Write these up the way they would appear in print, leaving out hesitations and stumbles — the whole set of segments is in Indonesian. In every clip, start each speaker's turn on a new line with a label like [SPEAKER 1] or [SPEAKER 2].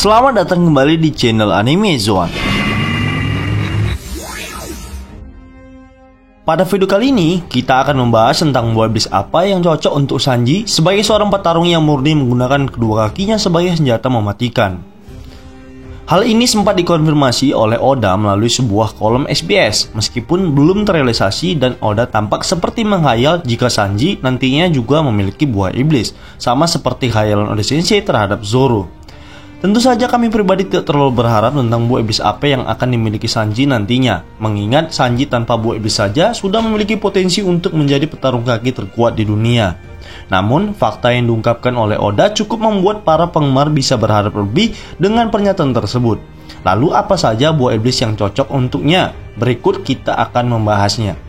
[SPEAKER 1] Selamat datang kembali di channel Anime Zone. Pada video kali ini, kita akan membahas tentang buah iblis apa yang cocok untuk Sanji sebagai seorang petarung yang murni menggunakan kedua kakinya sebagai senjata mematikan. Hal ini sempat dikonfirmasi oleh Oda melalui sebuah kolom SBS, meskipun belum terrealisasi dan Oda tampak seperti menghayal jika Sanji nantinya juga memiliki buah iblis, sama seperti khayalan Oda Sensei terhadap Zoro. Tentu saja kami pribadi tidak terlalu berharap tentang buah iblis apa yang akan dimiliki Sanji nantinya, mengingat Sanji tanpa buah iblis saja sudah memiliki potensi untuk menjadi petarung kaki terkuat di dunia. Namun, fakta yang diungkapkan oleh Oda cukup membuat para penggemar bisa berharap lebih dengan pernyataan tersebut. Lalu apa saja buah iblis yang cocok untuknya? Berikut kita akan membahasnya.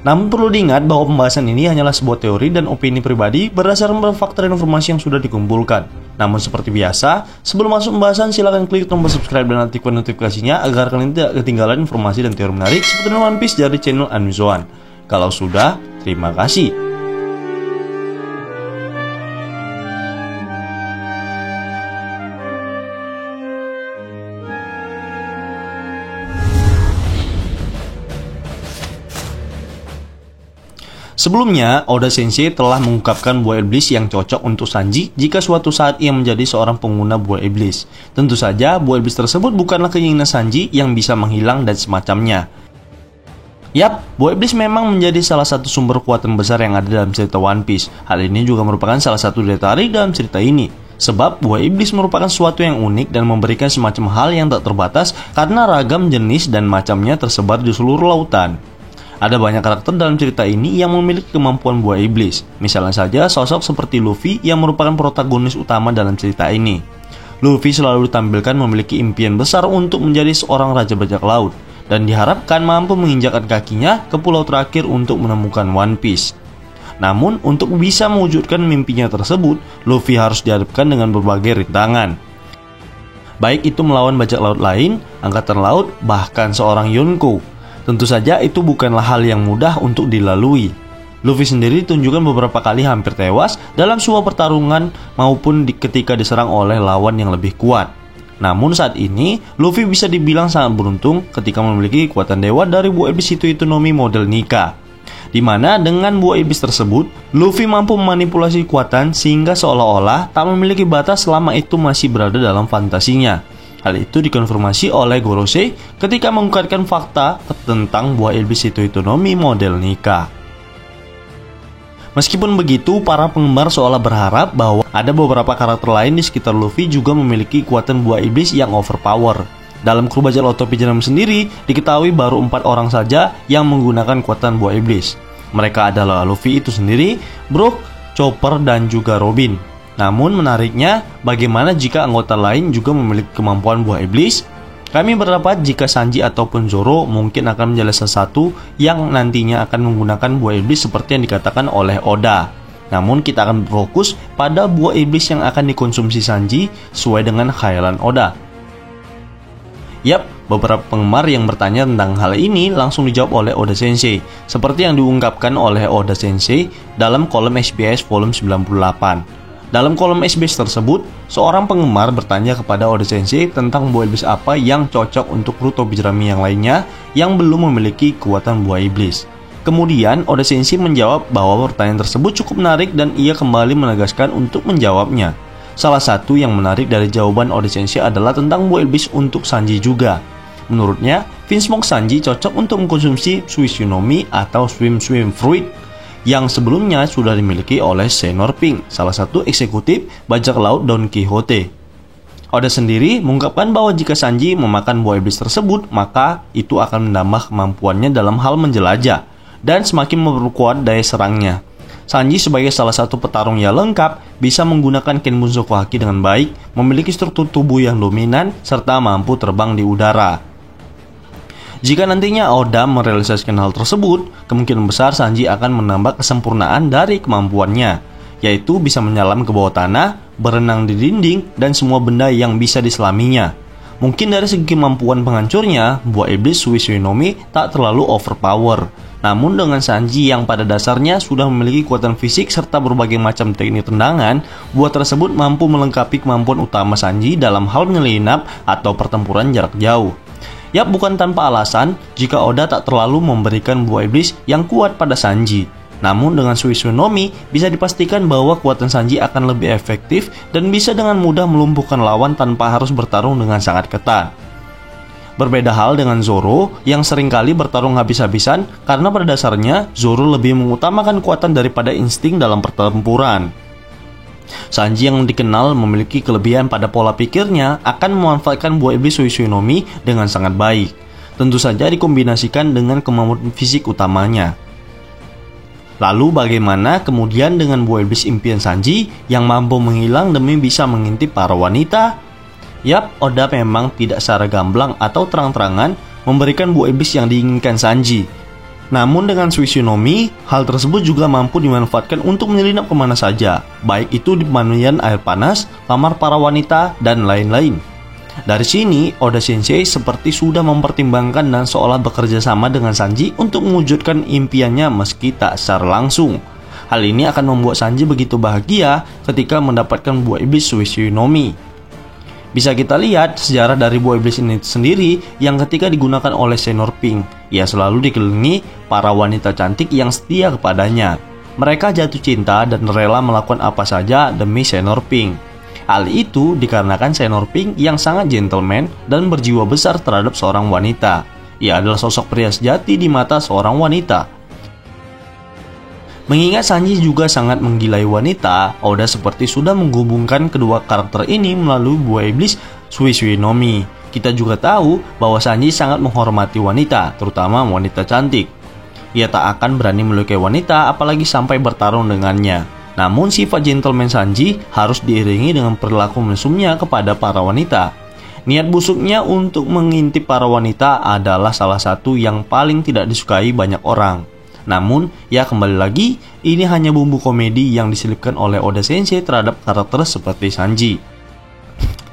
[SPEAKER 1] Namun perlu diingat bahwa pembahasan ini hanyalah sebuah teori dan opini pribadi berdasarkan fakta dan informasi yang sudah dikumpulkan. Namun seperti biasa, sebelum masuk pembahasan silahkan klik tombol subscribe dan aktifkan notifikasinya agar kalian tidak ketinggalan informasi dan teori menarik seputar One Piece dari channel Anime Zone. Kalau sudah, terima kasih. Sebelumnya, Oda Sensei telah mengungkapkan buah iblis yang cocok untuk Sanji jika suatu saat ia menjadi seorang pengguna buah iblis. Tentu saja, buah iblis tersebut bukanlah keinginan Sanji yang bisa menghilang dan semacamnya. Yap, buah iblis memang menjadi salah satu sumber kekuatan besar yang ada dalam cerita One Piece. Hal ini juga merupakan salah satu daya tarik dalam cerita ini. Sebab buah iblis merupakan sesuatu yang unik dan memberikan semacam hal yang tak terbatas karena ragam jenis dan macamnya tersebar di seluruh lautan. Ada banyak karakter dalam cerita ini yang memiliki kemampuan buah iblis. Misalnya saja sosok seperti Luffy yang merupakan protagonis utama dalam cerita ini. Luffy selalu ditampilkan memiliki impian besar untuk menjadi seorang raja bajak laut dan diharapkan mampu menginjakkan kakinya ke pulau terakhir untuk menemukan One Piece. Namun, untuk bisa mewujudkan mimpinya tersebut, Luffy harus dihadapkan dengan berbagai rintangan. Baik itu melawan bajak laut lain, angkatan laut, bahkan seorang Yonko. Tentu saja itu bukanlah hal yang mudah untuk dilalui. Luffy sendiri ditunjukkan beberapa kali hampir tewas dalam sebuah pertarungan maupun ketika diserang oleh lawan yang lebih kuat. Namun saat ini, Luffy bisa dibilang sangat beruntung ketika memiliki kekuatan dewa dari buah iblis itu Nomi model Nika. Dimana dengan buah iblis tersebut, Luffy mampu memanipulasi kekuatan sehingga seolah-olah tak memiliki batas selama itu masih berada dalam fantasinya. Hal itu dikonfirmasi oleh Gorosei ketika mengungkapkan fakta tentang buah iblis itu Nomi model Nika. Meskipun begitu, para penggemar seolah berharap bahwa ada beberapa karakter lain di sekitar Luffy juga memiliki kekuatan buah iblis yang overpower. Dalam kru bajak laut topi jeram sendiri, diketahui baru 4 orang saja yang menggunakan kekuatan buah iblis. Mereka adalah Luffy itu sendiri, Brook, Chopper, dan juga Robin. Namun menariknya, bagaimana jika anggota lain juga memiliki kemampuan buah iblis? Kami berpendapat jika Sanji ataupun Zoro mungkin akan menjadi salah satu yang nantinya akan menggunakan buah iblis seperti yang dikatakan oleh Oda. Namun kita akan berfokus pada buah iblis yang akan dikonsumsi Sanji sesuai dengan khayalan Oda. Yap, beberapa penggemar yang bertanya tentang hal ini langsung dijawab oleh Oda Sensei, seperti yang diungkapkan oleh Oda Sensei dalam kolom SBS volume 98. Dalam kolom SBS tersebut, seorang penggemar bertanya kepada Oda Sensei tentang buah iblis apa yang cocok untuk kru topi jerami yang lainnya yang belum memiliki kekuatan buah iblis. Kemudian Oda Sensei menjawab bahwa pertanyaan tersebut cukup menarik dan ia kembali menegaskan untuk menjawabnya. Salah satu yang menarik dari jawaban Oda Sensei adalah tentang buah iblis untuk Sanji juga. Menurutnya, Vinsmoke Sanji cocok untuk mengkonsumsi Suishinomi atau Swim Fruit yang sebelumnya sudah dimiliki oleh Senior Pink, salah satu eksekutif bajak laut Don Quixote. Oda sendiri mengungkapkan bahwa jika Sanji memakan buah iblis tersebut, maka itu akan menambah kemampuannya dalam hal menjelajah dan semakin memperkuat daya serangnya. Sanji sebagai salah satu petarung yang lengkap bisa menggunakan Kenbunsoku Haki dengan baik, memiliki struktur tubuh yang dominan, serta mampu terbang di udara. Jika nantinya Oda merealisasikan hal tersebut, kemungkinan besar Sanji akan menambah kesempurnaan dari kemampuannya, yaitu bisa menyelam ke bawah tanah, berenang di dinding, dan semua benda yang bisa diselaminya. Mungkin dari segi kemampuan penghancurnya, buah iblis Suishinomi tak terlalu overpower. Namun dengan Sanji yang pada dasarnya sudah memiliki kekuatan fisik serta berbagai macam teknik tendangan, buah tersebut mampu melengkapi kemampuan utama Sanji dalam hal menyelinap atau pertempuran jarak jauh. Yap, bukan tanpa alasan jika Oda tak terlalu memberikan buah iblis yang kuat pada Sanji. Namun dengan Suishinomi bisa dipastikan bahwa kekuatan Sanji akan lebih efektif dan bisa dengan mudah melumpuhkan lawan tanpa harus bertarung dengan sangat ketat. Berbeda hal dengan Zoro yang seringkali bertarung habis-habisan karena pada dasarnya Zoro lebih mengutamakan kekuatan daripada insting dalam pertempuran. Sanji yang dikenal memiliki kelebihan pada pola pikirnya akan memanfaatkan buah iblis Suishinomi dengan sangat baik. Tentu saja dikombinasikan dengan kemampuan fisik utamanya. Lalu bagaimana kemudian dengan buah iblis impian Sanji yang mampu menghilang demi bisa mengintip para wanita? Yap, Oda memang tidak secara gamblang atau terang-terangan memberikan buah iblis yang diinginkan Sanji. Namun dengan Suishinomi, hal tersebut juga mampu dimanfaatkan untuk menyelinap kemana saja, baik itu di pemandian air panas, kamar para wanita, dan lain-lain. Dari sini, Oda Sensei seperti sudah mempertimbangkan dan seolah bekerja sama dengan Sanji untuk mewujudkan impiannya meski tak secara langsung. Hal ini akan membuat Sanji begitu bahagia ketika mendapatkan buah iblis Suishinomi. Bisa kita lihat sejarah dari buah iblis ini sendiri yang ketika digunakan oleh Senior Pink, ia selalu dikelilingi para wanita cantik yang setia kepadanya. Mereka jatuh cinta dan rela melakukan apa saja demi Senior Pink. Hal itu dikarenakan Senior Pink yang sangat gentleman dan berjiwa besar terhadap seorang wanita. Ia adalah sosok pria sejati di mata seorang wanita. Mengingat Sanji juga sangat menggilai wanita, Oda seperti sudah menghubungkan kedua karakter ini melalui buah iblis Suishinomi. Kita juga tahu bahwa Sanji sangat menghormati wanita, terutama wanita cantik. Ia tak akan berani melukai wanita apalagi sampai bertarung dengannya. Namun sifat gentleman Sanji harus diiringi dengan perilaku mesumnya kepada para wanita. Niat busuknya untuk mengintip para wanita adalah salah satu yang paling tidak disukai banyak orang. Namun, ya kembali lagi, ini hanya bumbu komedi yang diselipkan oleh Oda Sensei terhadap karakter seperti Sanji.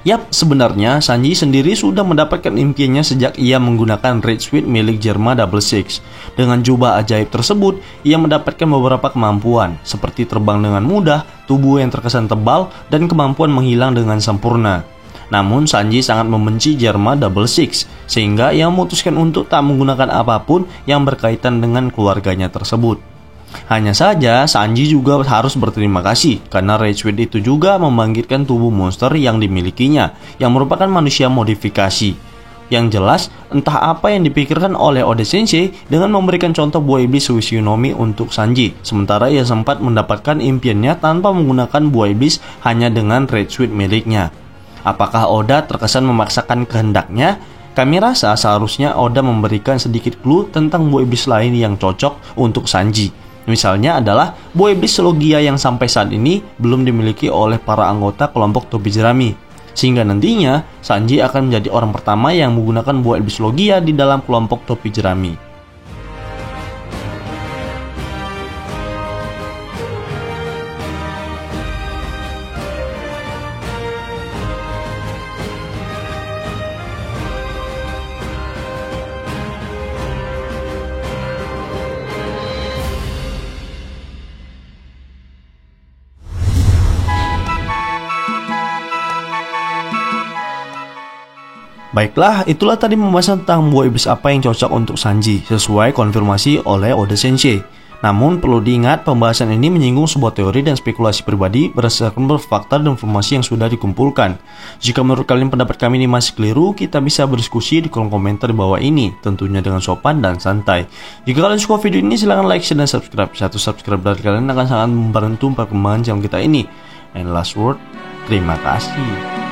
[SPEAKER 1] Yap, sebenarnya Sanji sendiri sudah mendapatkan impiannya sejak ia menggunakan Red Suit milik Germa Double Six. Dengan jubah ajaib tersebut, ia mendapatkan beberapa kemampuan, seperti terbang dengan mudah, tubuh yang terkesan tebal, dan kemampuan menghilang dengan sempurna. Namun Sanji sangat membenci Germa Double Six, sehingga ia memutuskan untuk tak menggunakan apapun yang berkaitan dengan keluarganya tersebut. Hanya saja, Sanji juga harus berterima kasih karena Red Suit itu juga membangkitkan tubuh monster yang dimilikinya, yang merupakan manusia modifikasi. Yang jelas, entah apa yang dipikirkan oleh Oda Sensei dengan memberikan contoh buah iblis Suishinomi untuk Sanji, sementara ia sempat mendapatkan impiannya tanpa menggunakan buah iblis hanya dengan Red Suit miliknya. Apakah Oda terkesan memaksakan kehendaknya? Kami rasa seharusnya Oda memberikan sedikit clue tentang buah iblis lain yang cocok untuk Sanji. Misalnya adalah buah iblis Logia yang sampai saat ini belum dimiliki oleh para anggota kelompok topi jerami. Sehingga nantinya Sanji akan menjadi orang pertama yang menggunakan buah iblis Logia di dalam kelompok topi jerami. Baiklah, itulah tadi pembahasan tentang buah iblis apa yang cocok untuk Sanji, sesuai konfirmasi oleh Oda Sensei. Namun perlu diingat, pembahasan ini menyinggung sebuah teori dan spekulasi pribadi berdasarkan fakta dan informasi yang sudah dikumpulkan. Jika menurut kalian pendapat kami ini masih keliru, kita bisa berdiskusi di kolom komentar di bawah ini, tentunya dengan sopan dan santai. Jika kalian suka video ini, silahkan like, share, dan subscribe. Satu subscribe dari kalian akan sangat membantu perkembangan channel kita ini. And last word, terima kasih.